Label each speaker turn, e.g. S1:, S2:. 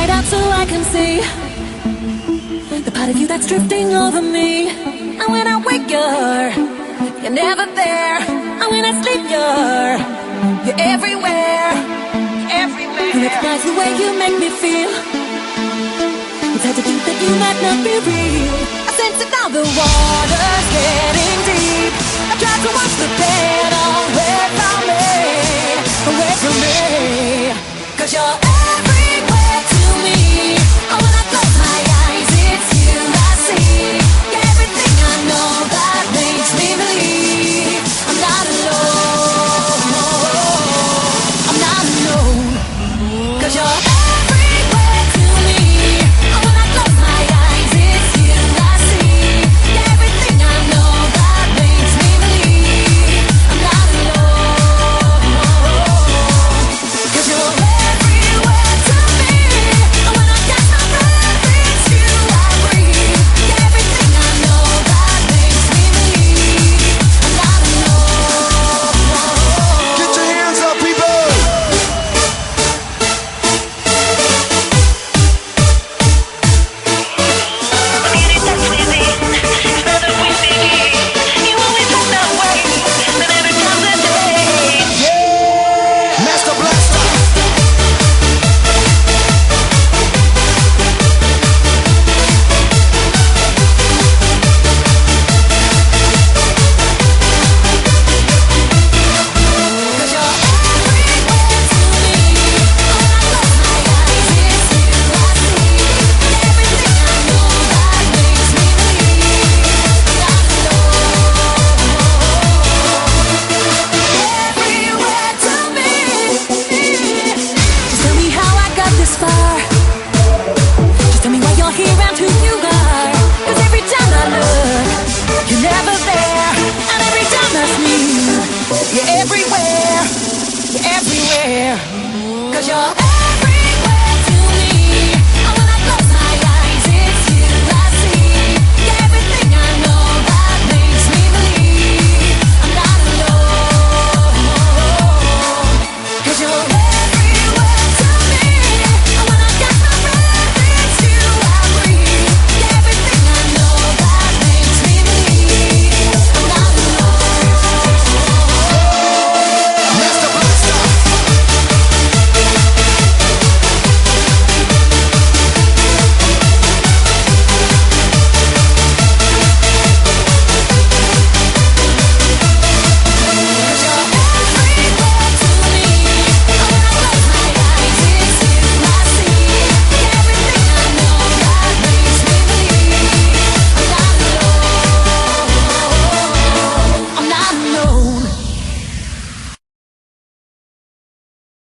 S1: light up so I can see the part of you that's drifting over me. And when I wake you're never there. And when I sleep you're everywhere, everywhere. You recognize the way you make me feel. It's hard to think that you might not be real. I sense it now, the water's getting deep. I try to watch the pain away from me, away from me. 'Cause you're everywhere to me. Oh, when I close my eyes, it's you I see. You're everything I know that makes me believe I'm not alone. I'm not alone. 'Cause you're everywhere to me. Oh, when I close my eyes, it's you I see. You're everything I know that makes me believe I'm not alone. 'Cause you're everywhere to me. Oh, when I catch my breath, it's you I breathe. You're everything I know that makes me believe I'm not alone.
S2: Get your hands up, people! Master Blaster!
S1: Cause you're everywhere to me. Oh, when I close my eyes, it's you I see. Everything I know that makes me believe I'm not alone. Everywhere to me. Just tell me how I got this far. Just tell me why you're here and who you are. 'Cause every time I look, you're never there. And every time I sneeze, you're everywhere. You're everywhere. 'Cause you're